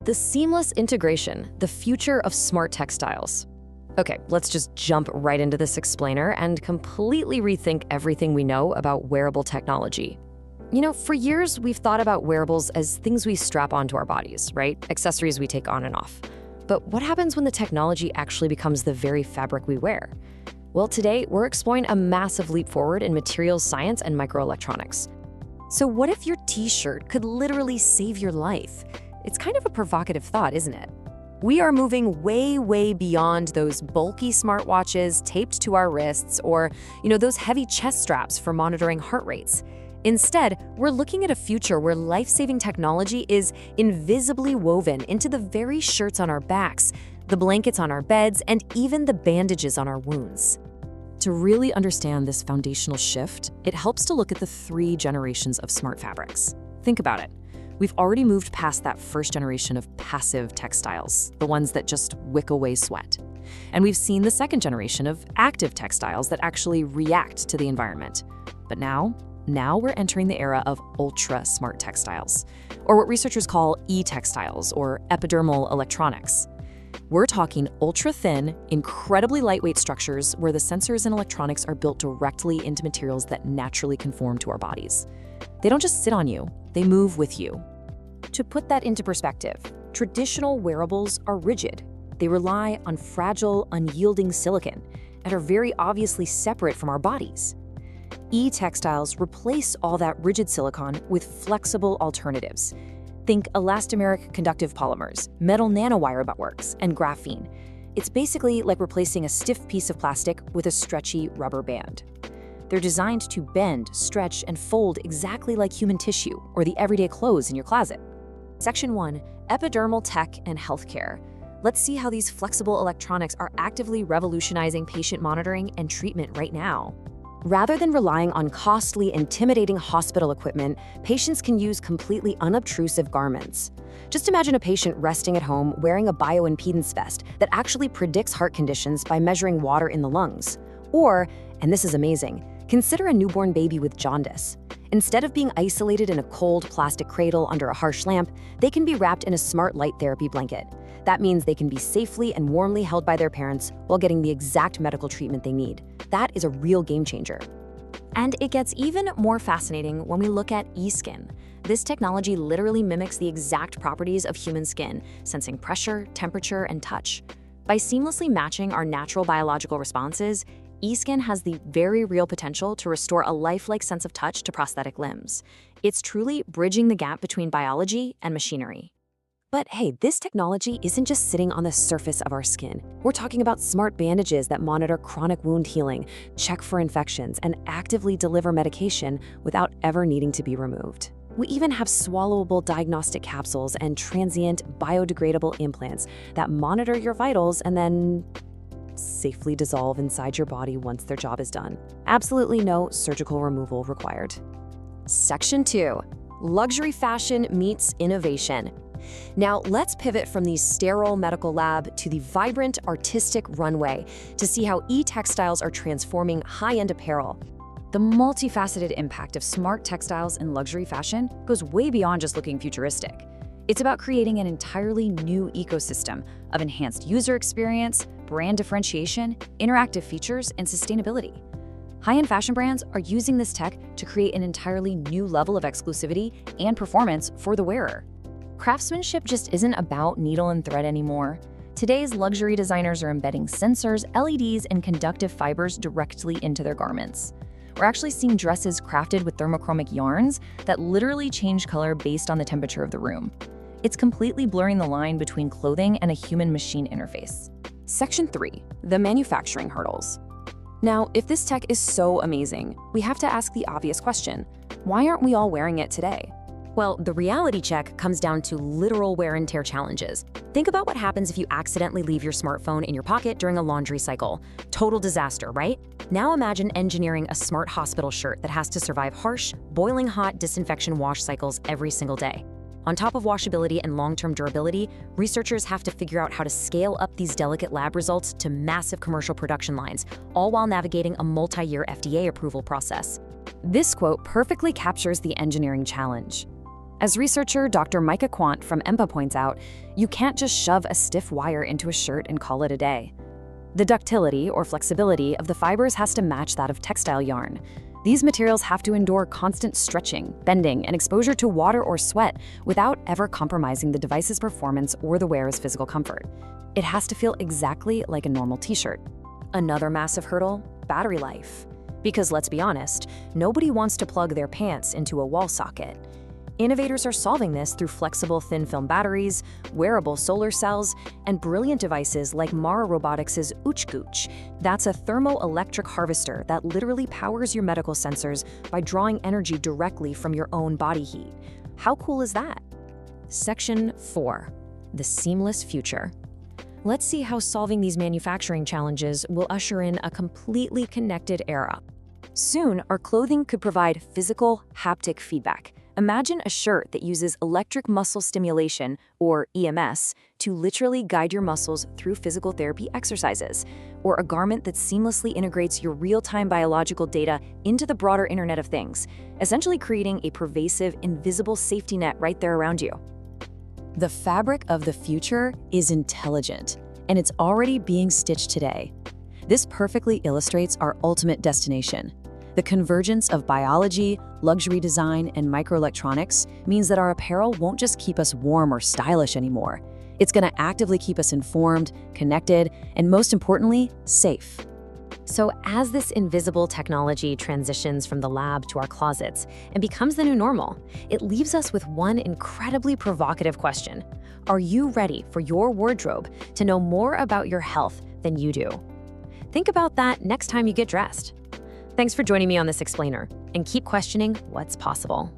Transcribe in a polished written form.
The seamless integration, the future of smart textiles. Okay, let's just jump right into this explainer and completely rethink everything we know about wearable technology. You know, for years, we've thought about wearables as things we strap onto our bodies, right? Accessories we take on and off. But what happens when the technology actually becomes the very fabric we wear? Well, today, we're exploring a massive leap forward in materials science and microelectronics. So what if your t-shirt could literally save your life? It's kind of a provocative thought, isn't it? We are moving way, way beyond those bulky smartwatches taped to our wrists or, those heavy chest straps for monitoring heart rates. Instead, we're looking at a future where life-saving technology is invisibly woven into the very shirts on our backs, the blankets on our beds, and even the bandages on our wounds. To really understand this foundational shift, it helps to look at the 3 generations of smart fabrics. Think about it. We've already moved past that first generation of passive textiles, the ones that just wick away sweat. And we've seen the second generation of active textiles that actually react to the environment. But now we're entering the era of ultra-smart textiles, or what researchers call E-Textiles, or epidermal electronics. We're talking ultra-thin, incredibly lightweight structures where the sensors and electronics are built directly into materials that naturally conform to our bodies. They don't just sit on you, they move with you. To put that into perspective, traditional wearables are rigid. They rely on fragile, unyielding silicon and are very obviously separate from our bodies. E-Textiles replace all that rigid silicon with flexible alternatives. Think elastomeric conductive polymers, metal nanowire networks, and graphene. It's basically like replacing a stiff piece of plastic with a stretchy rubber band. They're designed to bend, stretch, and fold exactly like human tissue or the everyday clothes in your closet. Section 1, Epidermal Tech and Healthcare. Let's see how these flexible electronics are actively revolutionizing patient monitoring and treatment right now. Rather than relying on costly, intimidating hospital equipment, patients can use completely unobtrusive garments. Just imagine a patient resting at home wearing a bioimpedance vest that actually predicts heart conditions by measuring water in the lungs. Or, and this is amazing, consider a newborn baby with jaundice. Instead of being isolated in a cold plastic cradle under a harsh lamp, they can be wrapped in a smart light therapy blanket. That means they can be safely and warmly held by their parents while getting the exact medical treatment they need. That is a real game changer. And it gets even more fascinating when we look at e-skin. This technology literally mimics the exact properties of human skin, sensing pressure, temperature, and touch. By seamlessly matching our natural biological responses, e-skin has the very real potential to restore a lifelike sense of touch to prosthetic limbs. It's truly bridging the gap between biology and machinery. But hey, this technology isn't just sitting on the surface of our skin. We're talking about smart bandages that monitor chronic wound healing, check for infections, and actively deliver medication without ever needing to be removed. We even have swallowable diagnostic capsules and transient biodegradable implants that monitor your vitals and then safely dissolve inside your body once their job is done. Absolutely no surgical removal required. Section 2, Luxury Fashion Meets Innovation. Now, let's pivot from the sterile medical lab to the vibrant, artistic runway to see how E-Textiles are transforming high-end apparel. The multifaceted impact of smart textiles in luxury fashion goes way beyond just looking futuristic. It's about creating an entirely new ecosystem of enhanced user experience, brand differentiation, interactive features, and sustainability. High-end fashion brands are using this tech to create an entirely new level of exclusivity and performance for the wearer. Craftsmanship just isn't about needle and thread anymore. Today's luxury designers are embedding sensors, LEDs, and conductive fibers directly into their garments. We're actually seeing dresses crafted with thermochromic yarns that literally change color based on the temperature of the room. It's completely blurring the line between clothing and a human-machine interface. Section 3, the manufacturing hurdles. Now, if this tech is so amazing, we have to ask the obvious question: why aren't we all wearing it today? Well, the reality check comes down to literal wear and tear challenges. Think about what happens if you accidentally leave your smartphone in your pocket during a laundry cycle. Total disaster, right? Now imagine engineering a smart hospital shirt that has to survive harsh, boiling hot disinfection wash cycles every single day. On top of washability and long-term durability, researchers have to figure out how to scale up these delicate lab results to massive commercial production lines, all while navigating a multi-year FDA approval process. This quote perfectly captures the engineering challenge. As researcher Dr. Micah Quant from EMPA points out, you can't just shove a stiff wire into a shirt and call it a day. The ductility or flexibility of the fibers has to match that of textile yarn. These materials have to endure constant stretching, bending, and exposure to water or sweat without ever compromising the device's performance or the wearer's physical comfort. It has to feel exactly like a normal t-shirt. Another massive hurdle: battery life. Because let's be honest, nobody wants to plug their pants into a wall socket. Innovators are solving this through flexible thin-film batteries, wearable solar cells, and brilliant devices like Mara Robotics' Uchgooch. That's a thermoelectric harvester that literally powers your medical sensors by drawing energy directly from your own body heat. How cool is that? Section 4. The seamless future. Let's see how solving these manufacturing challenges will usher in a completely connected era. Soon, our clothing could provide physical, haptic feedback. Imagine a shirt that uses electric muscle stimulation, or EMS, to literally guide your muscles through physical therapy exercises, or a garment that seamlessly integrates your real-time biological data into the broader Internet of Things, essentially creating a pervasive, invisible safety net right there around you. The fabric of the future is intelligent, and it's already being stitched today. This perfectly illustrates our ultimate destination. The convergence of biology, luxury design, and microelectronics means that our apparel won't just keep us warm or stylish anymore. It's going to actively keep us informed, connected, and most importantly, safe. So as this invisible technology transitions from the lab to our closets and becomes the new normal, it leaves us with one incredibly provocative question. Are you ready for your wardrobe to know more about your health than you do? Think about that next time you get dressed. Thanks for joining me on this explainer, and keep questioning what's possible.